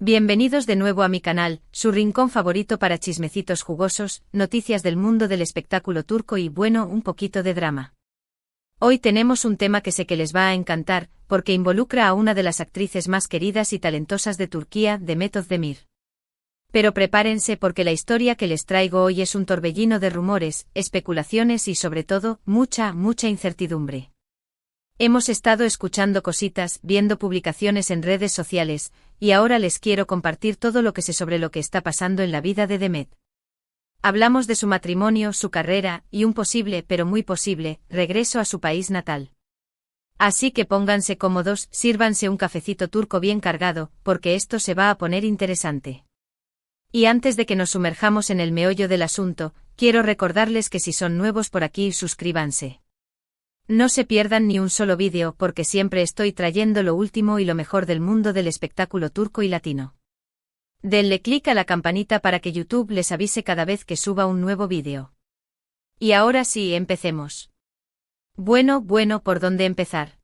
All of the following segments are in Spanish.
Bienvenidos de nuevo a mi canal, su rincón favorito para chismecitos jugosos, noticias del mundo del espectáculo turco y bueno, un poquito de drama. Hoy tenemos un tema que sé que les va a encantar, porque involucra a una de las actrices más queridas y talentosas de Turquía, Demet Özdemir. Pero prepárense porque la historia que les traigo hoy es un torbellino de rumores, especulaciones y sobre todo, mucha incertidumbre. Hemos estado escuchando cositas, viendo publicaciones en redes sociales, y ahora les quiero compartir todo lo que sé sobre lo que está pasando en la vida de Demet. Hablamos de su matrimonio, su carrera, y un posible, pero muy posible, regreso a su país natal. Así que pónganse cómodos, sírvanse un cafecito turco bien cargado, porque esto se va a poner interesante. Y antes de que nos sumerjamos en el meollo del asunto, quiero recordarles que si son nuevos por aquí, suscríbanse. No se pierdan ni un solo vídeo porque siempre estoy trayendo lo último y lo mejor del mundo del espectáculo turco y latino. Denle clic a la campanita para que YouTube les avise cada vez que suba un nuevo vídeo. Y ahora sí, empecemos. Bueno, ¿por dónde empezar?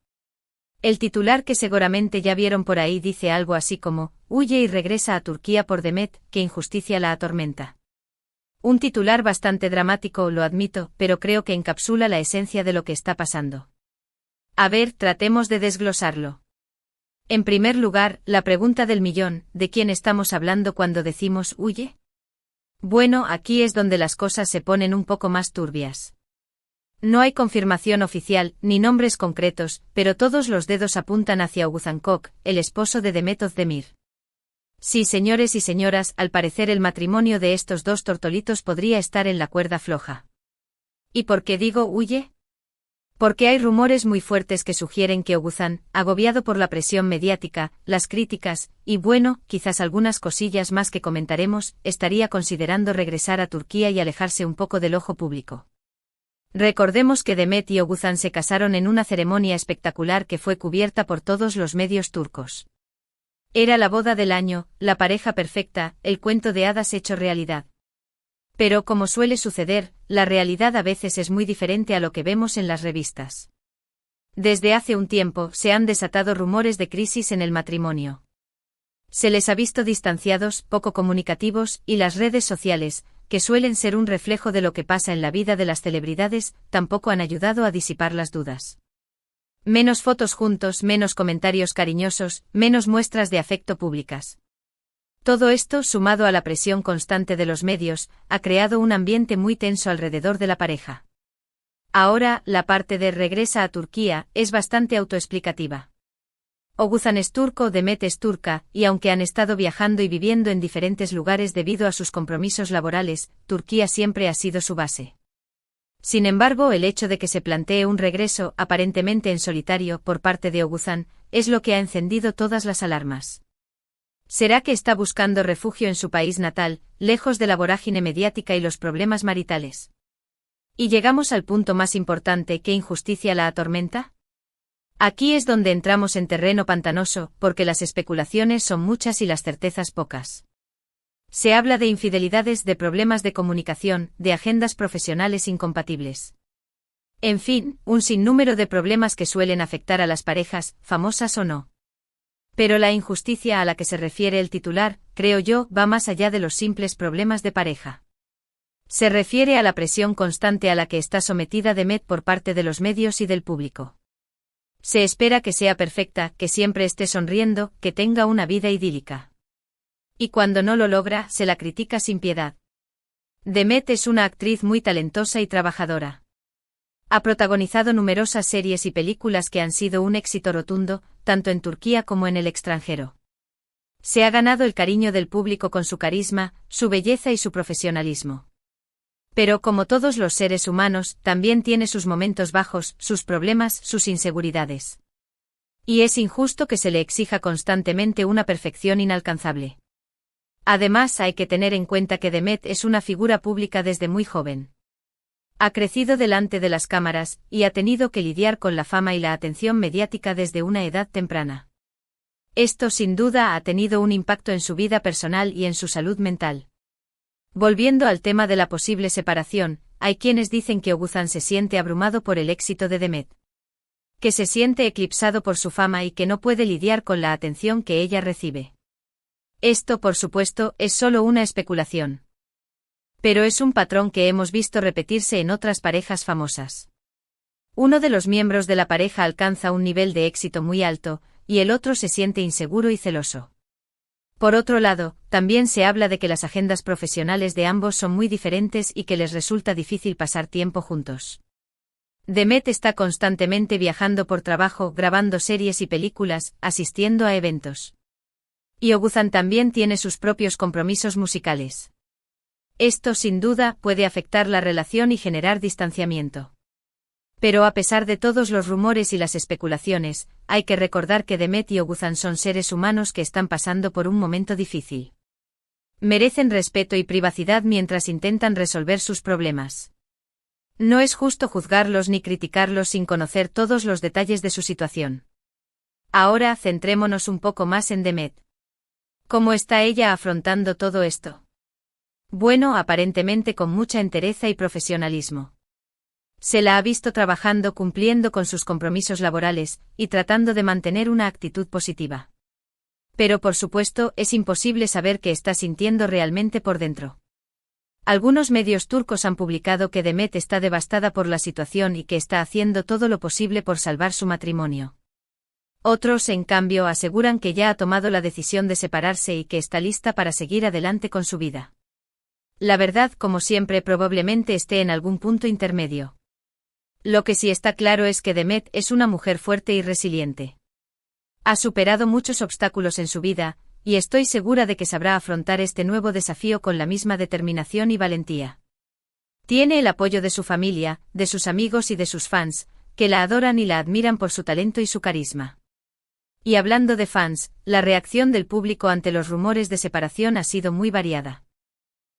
El titular que seguramente ya vieron por ahí dice algo así como, huye y regresa a Turquía por Demet, que injusticia la atormenta. Un titular bastante dramático, lo admito, pero creo que encapsula la esencia de lo que está pasando. A ver, tratemos de desglosarlo. En primer lugar, la pregunta del millón, ¿de quién estamos hablando cuando decimos huye? Bueno, aquí es donde las cosas se ponen un poco más turbias. No hay confirmación oficial, ni nombres concretos, pero todos los dedos apuntan hacia Oğuzhan Koç, el esposo de Demet Özdemir. Sí, señores y señoras, al parecer el matrimonio de estos dos tortolitos podría estar en la cuerda floja. ¿Y por qué digo huye? Porque hay rumores muy fuertes que sugieren que Oğuzhan, agobiado por la presión mediática, las críticas, y bueno, quizás algunas cosillas más que comentaremos, estaría considerando regresar a Turquía y alejarse un poco del ojo público. Recordemos que Demet y Oğuzhan se casaron en una ceremonia espectacular que fue cubierta por todos los medios turcos. Era la boda del año, la pareja perfecta, el cuento de hadas hecho realidad. Pero como suele suceder, la realidad a veces es muy diferente a lo que vemos en las revistas. Desde hace un tiempo se han desatado rumores de crisis en el matrimonio. Se les ha visto distanciados, poco comunicativos, y las redes sociales, que suelen ser un reflejo de lo que pasa en la vida de las celebridades, tampoco han ayudado a disipar las dudas. Menos fotos juntos, menos comentarios cariñosos, menos muestras de afecto públicas. Todo esto, sumado a la presión constante de los medios, ha creado un ambiente muy tenso alrededor de la pareja. Ahora, la parte de regresa a Turquía es bastante autoexplicativa. Oğuzhan es turco, Demet es turca, y aunque han estado viajando y viviendo en diferentes lugares debido a sus compromisos laborales, Turquía siempre ha sido su base. Sin embargo, el hecho de que se plantee un regreso, aparentemente en solitario, por parte de Oğuzhan, es lo que ha encendido todas las alarmas. ¿Será que está buscando refugio en su país natal, lejos de la vorágine mediática y los problemas maritales? Y llegamos al punto más importante, ¿qué injusticia la atormenta? Aquí es donde entramos en terreno pantanoso, porque las especulaciones son muchas y las certezas pocas. Se habla de infidelidades, de problemas de comunicación, de agendas profesionales incompatibles. En fin, un sinnúmero de problemas que suelen afectar a las parejas, famosas o no. Pero la injusticia a la que se refiere el titular, creo yo, va más allá de los simples problemas de pareja. Se refiere a la presión constante a la que está sometida Demet por parte de los medios y del público. Se espera que sea perfecta, que siempre esté sonriendo, que tenga una vida idílica. Y cuando no lo logra, se la critica sin piedad. Demet es una actriz muy talentosa y trabajadora. Ha protagonizado numerosas series y películas que han sido un éxito rotundo, tanto en Turquía como en el extranjero. Se ha ganado el cariño del público con su carisma, su belleza y su profesionalismo. Pero como todos los seres humanos, también tiene sus momentos bajos, sus problemas, sus inseguridades. Y es injusto que se le exija constantemente una perfección inalcanzable. Además, hay que tener en cuenta que Demet es una figura pública desde muy joven. Ha crecido delante de las cámaras, y ha tenido que lidiar con la fama y la atención mediática desde una edad temprana. Esto sin duda ha tenido un impacto en su vida personal y en su salud mental. Volviendo al tema de la posible separación, hay quienes dicen que Oğuzhan se siente abrumado por el éxito de Demet. Que se siente eclipsado por su fama y que no puede lidiar con la atención que ella recibe. Esto, por supuesto, es solo una especulación. Pero es un patrón que hemos visto repetirse en otras parejas famosas. Uno de los miembros de la pareja alcanza un nivel de éxito muy alto, y el otro se siente inseguro y celoso. Por otro lado, también se habla de que las agendas profesionales de ambos son muy diferentes y que les resulta difícil pasar tiempo juntos. Demet está constantemente viajando por trabajo, grabando series y películas, asistiendo a eventos. Y Oguzhan también tiene sus propios compromisos musicales. Esto, sin duda, puede afectar la relación y generar distanciamiento. Pero a pesar de todos los rumores y las especulaciones, hay que recordar que Demet y Oguzhan son seres humanos que están pasando por un momento difícil. Merecen respeto y privacidad mientras intentan resolver sus problemas. No es justo juzgarlos ni criticarlos sin conocer todos los detalles de su situación. Ahora centrémonos un poco más en Demet. ¿Cómo está ella afrontando todo esto? Bueno, aparentemente con mucha entereza y profesionalismo. Se la ha visto trabajando, cumpliendo con sus compromisos laborales, y tratando de mantener una actitud positiva. Pero por supuesto, es imposible saber qué está sintiendo realmente por dentro. Algunos medios turcos han publicado que Demet está devastada por la situación y que está haciendo todo lo posible por salvar su matrimonio. Otros, en cambio, aseguran que ya ha tomado la decisión de separarse y que está lista para seguir adelante con su vida. La verdad, como siempre, probablemente esté en algún punto intermedio. Lo que sí está claro es que Demet es una mujer fuerte y resiliente. Ha superado muchos obstáculos en su vida, y estoy segura de que sabrá afrontar este nuevo desafío con la misma determinación y valentía. Tiene el apoyo de su familia, de sus amigos y de sus fans, que la adoran y la admiran por su talento y su carisma. Y hablando de fans, la reacción del público ante los rumores de separación ha sido muy variada.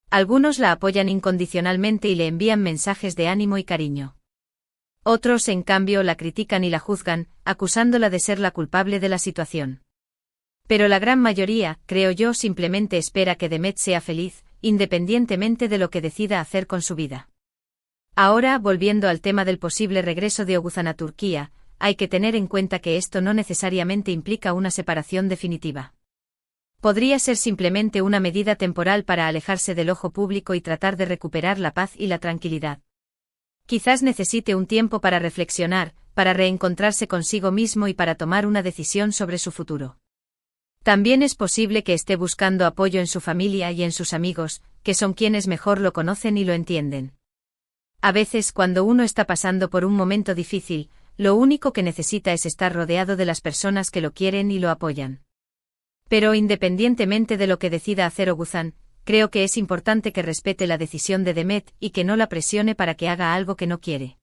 Algunos la apoyan incondicionalmente y le envían mensajes de ánimo y cariño. Otros, en cambio, la critican y la juzgan, acusándola de ser la culpable de la situación. Pero la gran mayoría, creo yo, simplemente espera que Demet sea feliz, independientemente de lo que decida hacer con su vida. Ahora, volviendo al tema del posible regreso de Oguzhan a Turquía, hay que tener en cuenta que esto no necesariamente implica una separación definitiva. Podría ser simplemente una medida temporal para alejarse del ojo público y tratar de recuperar la paz y la tranquilidad. Quizás necesite un tiempo para reflexionar, para reencontrarse consigo mismo y para tomar una decisión sobre su futuro. También es posible que esté buscando apoyo en su familia y en sus amigos, que son quienes mejor lo conocen y lo entienden. A veces, cuando uno está pasando por un momento difícil, lo único que necesita es estar rodeado de las personas que lo quieren y lo apoyan. Pero independientemente de lo que decida hacer Oguzhan, creo que es importante que respete la decisión de Demet y que no la presione para que haga algo que no quiere.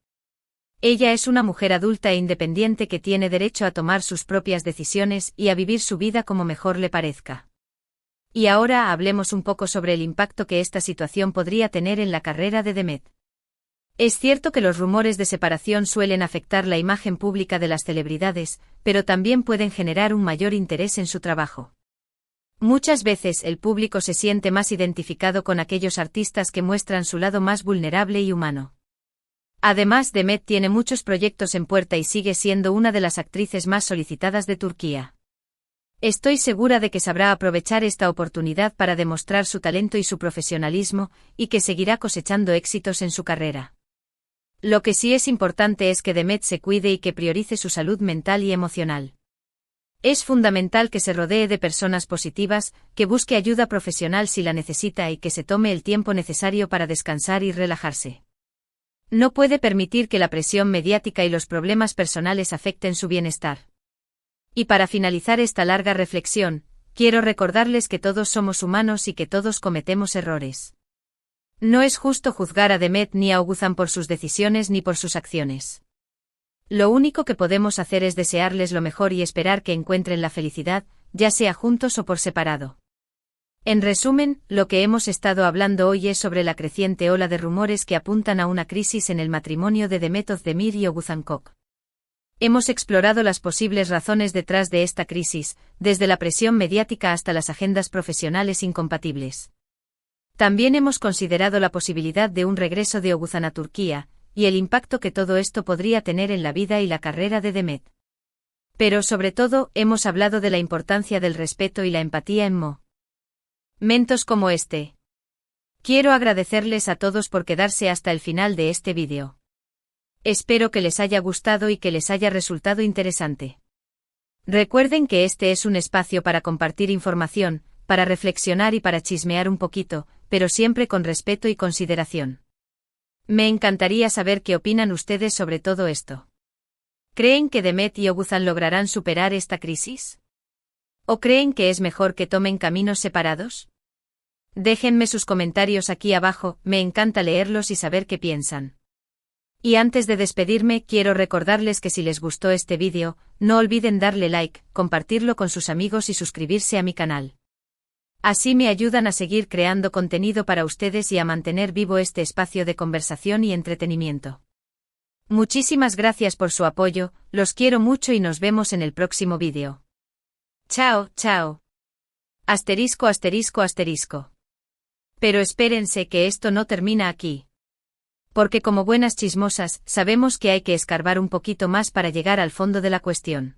Ella es una mujer adulta e independiente que tiene derecho a tomar sus propias decisiones y a vivir su vida como mejor le parezca. Y ahora hablemos un poco sobre el impacto que esta situación podría tener en la carrera de Demet. Es cierto que los rumores de separación suelen afectar la imagen pública de las celebridades, pero también pueden generar un mayor interés en su trabajo. Muchas veces el público se siente más identificado con aquellos artistas que muestran su lado más vulnerable y humano. Además, Demet tiene muchos proyectos en puerta y sigue siendo una de las actrices más solicitadas de Turquía. Estoy segura de que sabrá aprovechar esta oportunidad para demostrar su talento y su profesionalismo, y que seguirá cosechando éxitos en su carrera. Lo que sí es importante es que Demet se cuide y que priorice su salud mental y emocional. Es fundamental que se rodee de personas positivas, que busque ayuda profesional si la necesita y que se tome el tiempo necesario para descansar y relajarse. No puede permitir que la presión mediática y los problemas personales afecten su bienestar. Y para finalizar esta larga reflexión, quiero recordarles que todos somos humanos y que todos cometemos errores. No es justo juzgar a Demet ni a Oguzhan por sus decisiones ni por sus acciones. Lo único que podemos hacer es desearles lo mejor y esperar que encuentren la felicidad, ya sea juntos o por separado. En resumen, lo que hemos estado hablando hoy es sobre la creciente ola de rumores que apuntan a una crisis en el matrimonio de Demet Özdemir y Oguzhan Koç. Hemos explorado las posibles razones detrás de esta crisis, desde la presión mediática hasta las agendas profesionales incompatibles. También hemos considerado la posibilidad de un regreso de Oguzhan a Turquía, y el impacto que todo esto podría tener en la vida y la carrera de Demet. Pero sobre todo, hemos hablado de la importancia del respeto y la empatía en Mo. Mentos como este. Quiero agradecerles a todos por quedarse hasta el final de este vídeo. Espero que les haya gustado y que les haya resultado interesante. Recuerden que este es un espacio para compartir información, para reflexionar y para chismear un poquito, pero siempre con respeto y consideración. Me encantaría saber qué opinan ustedes sobre todo esto. ¿Creen que Demet y Oguzhan lograrán superar esta crisis? ¿O creen que es mejor que tomen caminos separados? Déjenme sus comentarios aquí abajo, me encanta leerlos y saber qué piensan. Y antes de despedirme, quiero recordarles que si les gustó este vídeo, no olviden darle like, compartirlo con sus amigos y suscribirse a mi canal. Así me ayudan a seguir creando contenido para ustedes y a mantener vivo este espacio de conversación y entretenimiento. Muchísimas gracias por su apoyo, los quiero mucho y nos vemos en el próximo vídeo. Chao, chao. Asterisco, asterisco, asterisco. Pero espérense que esto no termina aquí. Porque como buenas chismosas, sabemos que hay que escarbar un poquito más para llegar al fondo de la cuestión.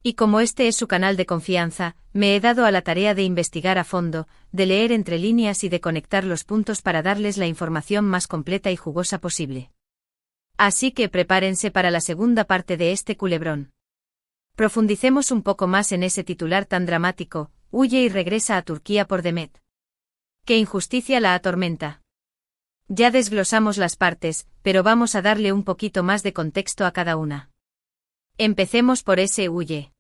Y como este es su canal de confianza, me he dado a la tarea de investigar a fondo, de leer entre líneas y de conectar los puntos para darles la información más completa y jugosa posible. Así que prepárense para la segunda parte de este culebrón. Profundicemos un poco más en ese titular tan dramático: huye y regresa a Turquía por Demet. ¿Qué injusticia la atormenta? Ya desglosamos las partes, pero vamos a darle un poquito más de contexto a cada una. Empecemos por ese huye.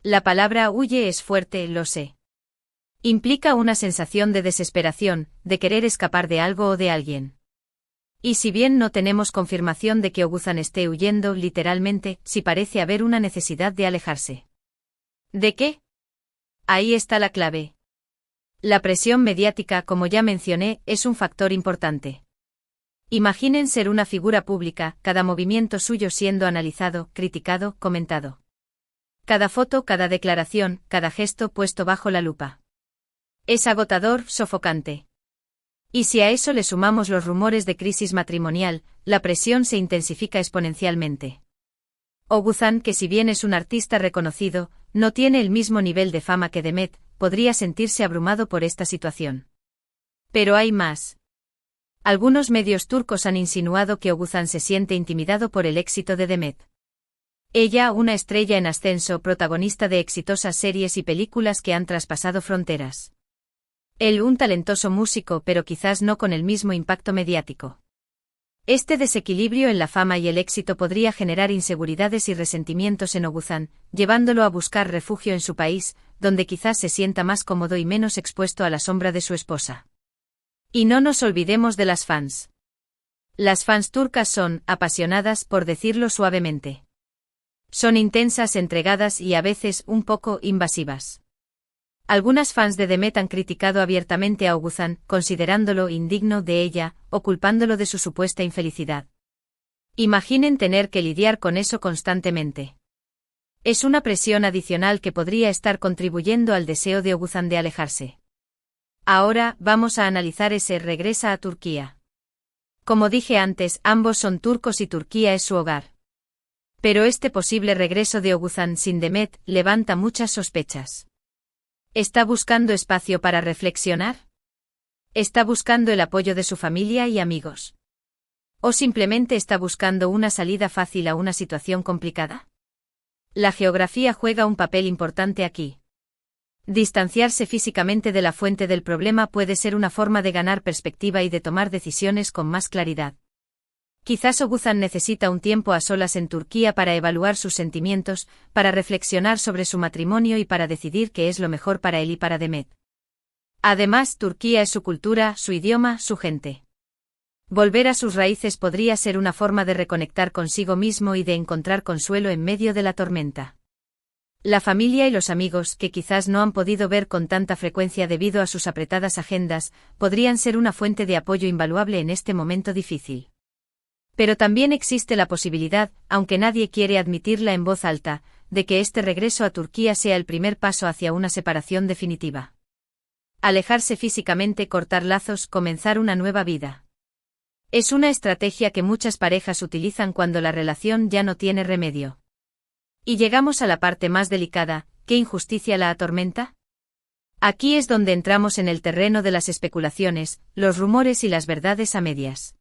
La palabra huye es fuerte, lo sé. Implica una sensación de desesperación, de querer escapar de algo o de alguien. Y si bien no tenemos confirmación de que Oguzhan esté huyendo literalmente, sí parece haber una necesidad de alejarse. ¿De qué? Ahí está la clave. La presión mediática, como ya mencioné, es un factor importante. Imaginen ser una figura pública, cada movimiento suyo siendo analizado, criticado, comentado. Cada foto, cada declaración, cada gesto puesto bajo la lupa. Es agotador, sofocante. Y si a eso le sumamos los rumores de crisis matrimonial, la presión se intensifica exponencialmente. Oguzhan, que si bien es un artista reconocido, no tiene el mismo nivel de fama que Demet, podría sentirse abrumado por esta situación. Pero hay más. Algunos medios turcos han insinuado que Oguzhan se siente intimidado por el éxito de Demet. Ella, una estrella en ascenso, protagonista de exitosas series y películas que han traspasado fronteras. Él, un talentoso músico, pero quizás no con el mismo impacto mediático. Este desequilibrio en la fama y el éxito podría generar inseguridades y resentimientos en Oguzhan, llevándolo a buscar refugio en su país, donde quizás se sienta más cómodo y menos expuesto a la sombra de su esposa. Y no nos olvidemos de las fans. Las fans turcas son apasionadas, por decirlo suavemente. Son intensas, entregadas y a veces un poco invasivas. Algunas fans de Demet han criticado abiertamente a Oguzhan, considerándolo indigno de ella, o culpándolo de su supuesta infelicidad. Imaginen tener que lidiar con eso constantemente. Es una presión adicional que podría estar contribuyendo al deseo de Oguzhan de alejarse. Ahora, vamos a analizar ese regresa a Turquía. Como dije antes, ambos son turcos y Turquía es su hogar. Pero este posible regreso de Oguzhan sin Demet levanta muchas sospechas. ¿Está buscando espacio para reflexionar? ¿Está buscando el apoyo de su familia y amigos? ¿O simplemente está buscando una salida fácil a una situación complicada? La geografía juega un papel importante aquí. Distanciarse físicamente de la fuente del problema puede ser una forma de ganar perspectiva y de tomar decisiones con más claridad. Quizás Oguzhan necesita un tiempo a solas en Turquía para evaluar sus sentimientos, para reflexionar sobre su matrimonio y para decidir qué es lo mejor para él y para Demet. Además, Turquía es su cultura, su idioma, su gente. Volver a sus raíces podría ser una forma de reconectar consigo mismo y de encontrar consuelo en medio de la tormenta. La familia y los amigos, que quizás no han podido ver con tanta frecuencia debido a sus apretadas agendas, podrían ser una fuente de apoyo invaluable en este momento difícil. Pero también existe la posibilidad, aunque nadie quiere admitirla en voz alta, de que este regreso a Turquía sea el primer paso hacia una separación definitiva. Alejarse físicamente, cortar lazos, comenzar una nueva vida. Es una estrategia que muchas parejas utilizan cuando la relación ya no tiene remedio. Y llegamos a la parte más delicada: ¿qué injusticia la atormenta? Aquí es donde entramos en el terreno de las especulaciones, los rumores y las verdades a medias.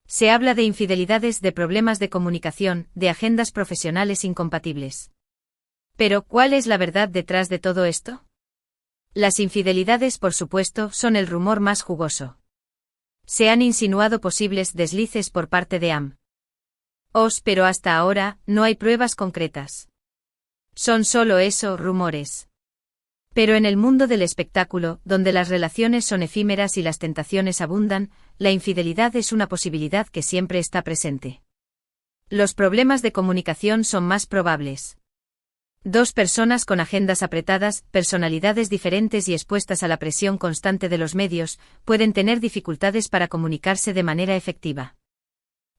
Se habla de infidelidades, de problemas de comunicación, de agendas profesionales incompatibles. Pero, ¿cuál es la verdad detrás de todo esto? Las infidelidades, por supuesto, son el rumor más jugoso. Se han insinuado posibles deslices por parte de ambos, pero hasta ahora, no hay pruebas concretas. Son solo eso, rumores. Pero en el mundo del espectáculo, donde las relaciones son efímeras y las tentaciones abundan, la infidelidad es una posibilidad que siempre está presente. Los problemas de comunicación son más probables. Dos personas con agendas apretadas, personalidades diferentes y expuestas a la presión constante de los medios, pueden tener dificultades para comunicarse de manera efectiva.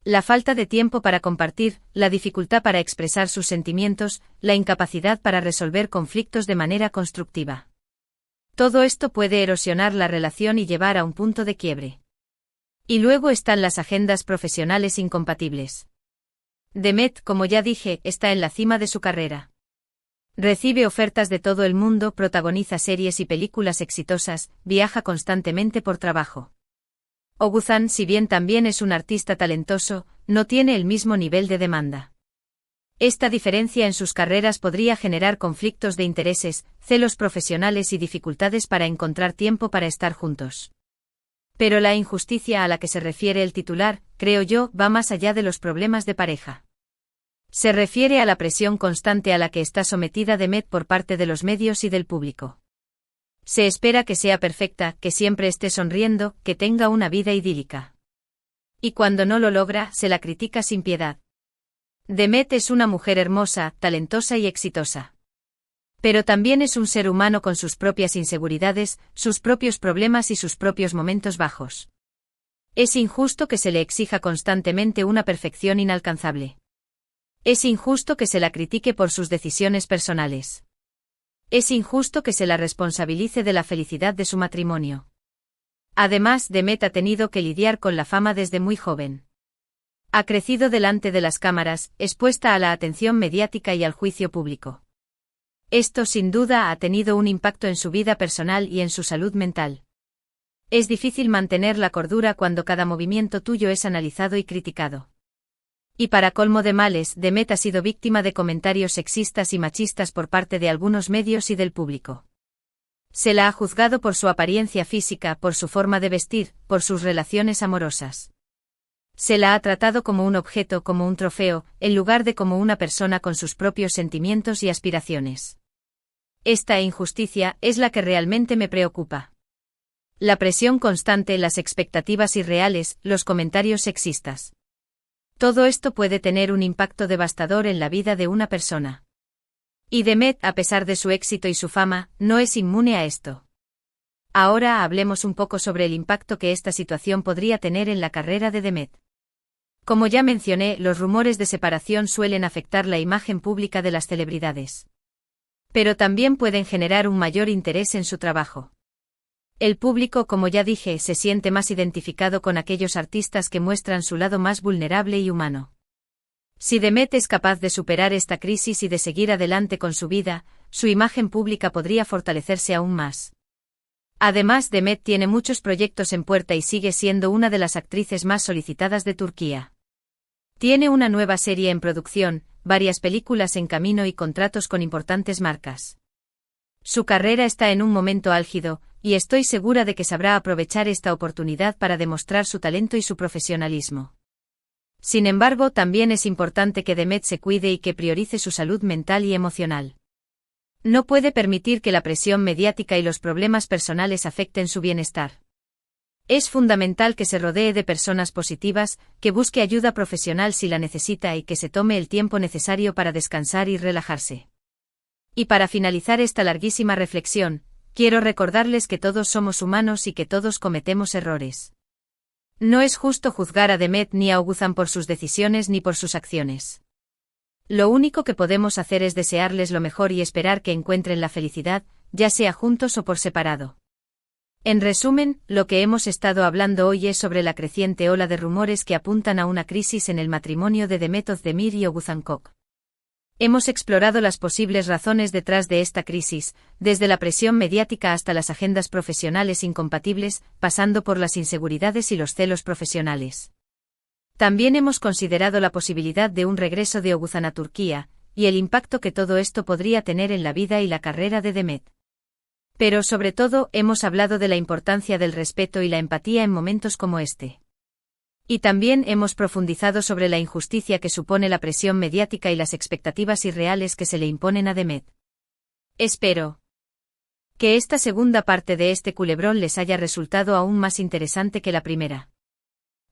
La falta de tiempo para compartir, la dificultad para expresar sus sentimientos, la incapacidad para resolver conflictos de manera constructiva. Todo esto puede erosionar la relación y llevar a un punto de quiebre. Y luego están las agendas profesionales incompatibles. Demet, como ya dije, está en la cima de su carrera. Recibe ofertas de todo el mundo, protagoniza series y películas exitosas, viaja constantemente por trabajo. Oguzhan, si bien también es un artista talentoso, no tiene el mismo nivel de demanda. Esta diferencia en sus carreras podría generar conflictos de intereses, celos profesionales y dificultades para encontrar tiempo para estar juntos. Pero la injusticia a la que se refiere el titular, creo yo, va más allá de los problemas de pareja. Se refiere a la presión constante a la que está sometida Demet por parte de los medios y del público. Se espera que sea perfecta, que siempre esté sonriendo, que tenga una vida idílica. Y cuando no lo logra, se la critica sin piedad. Demet es una mujer hermosa, talentosa y exitosa. Pero también es un ser humano con sus propias inseguridades, sus propios problemas y sus propios momentos bajos. Es injusto que se le exija constantemente una perfección inalcanzable. Es injusto que se la critique por sus decisiones personales. Es injusto que se la responsabilice de la felicidad de su matrimonio. Además, Demet ha tenido que lidiar con la fama desde muy joven. Ha crecido delante de las cámaras, expuesta a la atención mediática y al juicio público. Esto sin duda ha tenido un impacto en su vida personal y en su salud mental. Es difícil mantener la cordura cuando cada movimiento tuyo es analizado y criticado. Y para colmo de males, Demet ha sido víctima de comentarios sexistas y machistas por parte de algunos medios y del público. Se la ha juzgado por su apariencia física, por su forma de vestir, por sus relaciones amorosas. Se la ha tratado como un objeto, como un trofeo, en lugar de como una persona con sus propios sentimientos y aspiraciones. Esta injusticia es la que realmente me preocupa. La presión constante, las expectativas irreales, los comentarios sexistas. Todo esto puede tener un impacto devastador en la vida de una persona. Y Demet, a pesar de su éxito y su fama, no es inmune a esto. Ahora hablemos un poco sobre el impacto que esta situación podría tener en la carrera de Demet. Como ya mencioné, los rumores de separación suelen afectar la imagen pública de las celebridades. Pero también pueden generar un mayor interés en su trabajo. El público, como ya dije, se siente más identificado con aquellos artistas que muestran su lado más vulnerable y humano. Si Demet es capaz de superar esta crisis y de seguir adelante con su vida, su imagen pública podría fortalecerse aún más. Además, Demet tiene muchos proyectos en puerta y sigue siendo una de las actrices más solicitadas de Turquía. Tiene una nueva serie en producción, varias películas en camino y contratos con importantes marcas. Su carrera está en un momento álgido, y estoy segura de que sabrá aprovechar esta oportunidad para demostrar su talento y su profesionalismo. Sin embargo, también es importante que Demet se cuide y que priorice su salud mental y emocional. No puede permitir que la presión mediática y los problemas personales afecten su bienestar. Es fundamental que se rodee de personas positivas, que busque ayuda profesional si la necesita y que se tome el tiempo necesario para descansar y relajarse. Y para finalizar esta larguísima reflexión, quiero recordarles que todos somos humanos y que todos cometemos errores. No es justo juzgar a Demet ni a Oguzhan por sus decisiones ni por sus acciones. Lo único que podemos hacer es desearles lo mejor y esperar que encuentren la felicidad, ya sea juntos o por separado. En resumen, lo que hemos estado hablando hoy es sobre la creciente ola de rumores que apuntan a una crisis en el matrimonio de Demet Özdemir y Oguzhan Koç. Hemos explorado las posibles razones detrás de esta crisis, desde la presión mediática hasta las agendas profesionales incompatibles, pasando por las inseguridades y los celos profesionales. También hemos considerado la posibilidad de un regreso de Oguzhan a Turquía, y el impacto que todo esto podría tener en la vida y la carrera de Demet. Pero sobre todo, hemos hablado de la importancia del respeto y la empatía en momentos como este. Y también hemos profundizado sobre la injusticia que supone la presión mediática y las expectativas irreales que se le imponen a Demet. Espero que esta segunda parte de este culebrón les haya resultado aún más interesante que la primera.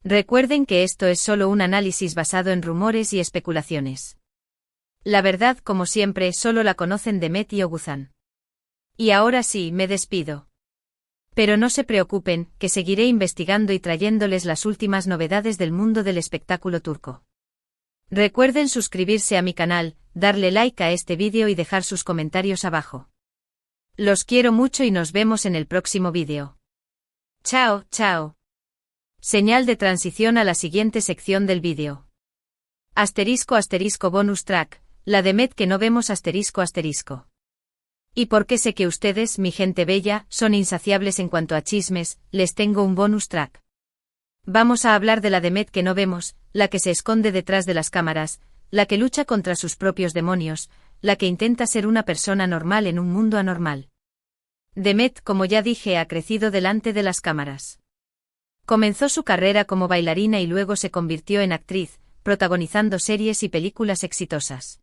Recuerden que esto es solo un análisis basado en rumores y especulaciones. La verdad, como siempre, solo la conocen Demet y Oguzhan. Y ahora sí, me despido. Pero no se preocupen, que seguiré investigando y trayéndoles las últimas novedades del mundo del espectáculo turco. Recuerden suscribirse a mi canal, darle like a este vídeo y dejar sus comentarios abajo. Los quiero mucho y nos vemos en el próximo vídeo. Chao, chao. Señal de transición a la siguiente sección del vídeo. Asterisco asterisco bonus track, la Demet que no vemos asterisco asterisco. Y porque sé que ustedes, mi gente bella, son insaciables en cuanto a chismes, les tengo un bonus track. Vamos a hablar de la Demet que no vemos, la que se esconde detrás de las cámaras, la que lucha contra sus propios demonios, la que intenta ser una persona normal en un mundo anormal. Demet, como ya dije, ha crecido delante de las cámaras. Comenzó su carrera como bailarina y luego se convirtió en actriz, protagonizando series y películas exitosas.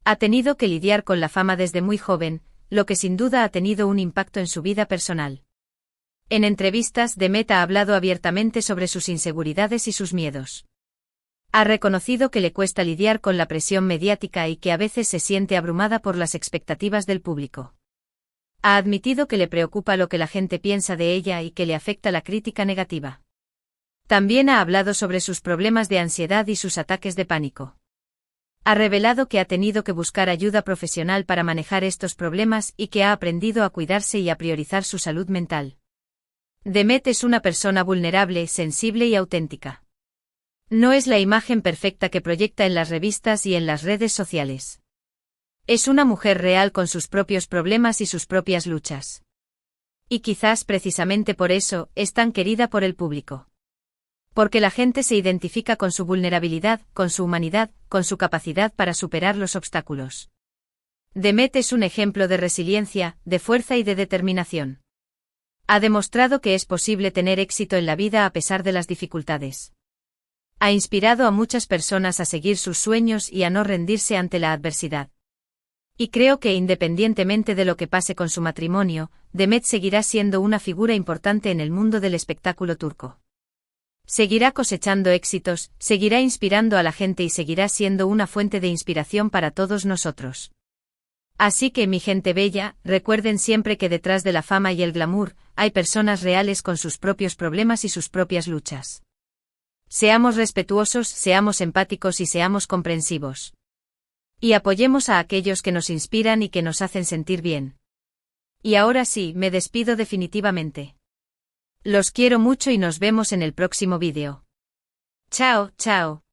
Ha tenido que lidiar con la fama desde muy joven, lo que sin duda ha tenido un impacto en su vida personal. En entrevistas, Demet ha hablado abiertamente sobre sus inseguridades y sus miedos. Ha reconocido que le cuesta lidiar con la presión mediática y que a veces se siente abrumada por las expectativas del público. Ha admitido que le preocupa lo que la gente piensa de ella y que le afecta la crítica negativa. También ha hablado sobre sus problemas de ansiedad y sus ataques de pánico. Ha revelado que ha tenido que buscar ayuda profesional para manejar estos problemas y que ha aprendido a cuidarse y a priorizar su salud mental. Demet es una persona vulnerable, sensible y auténtica. No es la imagen perfecta que proyecta en las revistas y en las redes sociales. Es una mujer real con sus propios problemas y sus propias luchas. Y quizás precisamente por eso, es tan querida por el público. Porque la gente se identifica con su vulnerabilidad, con su humanidad, con su capacidad para superar los obstáculos. Demet es un ejemplo de resiliencia, de fuerza y de determinación. Ha demostrado que es posible tener éxito en la vida a pesar de las dificultades. Ha inspirado a muchas personas a seguir sus sueños y a no rendirse ante la adversidad. Y creo que independientemente de lo que pase con su matrimonio, Demet seguirá siendo una figura importante en el mundo del espectáculo turco. Seguirá cosechando éxitos, seguirá inspirando a la gente y seguirá siendo una fuente de inspiración para todos nosotros. Así que, mi gente bella, recuerden siempre que detrás de la fama y el glamour, hay personas reales con sus propios problemas y sus propias luchas. Seamos respetuosos, seamos empáticos y seamos comprensivos. Y apoyemos a aquellos que nos inspiran y que nos hacen sentir bien. Y ahora sí, me despido definitivamente. Los quiero mucho y nos vemos en el próximo vídeo. Chao, chao.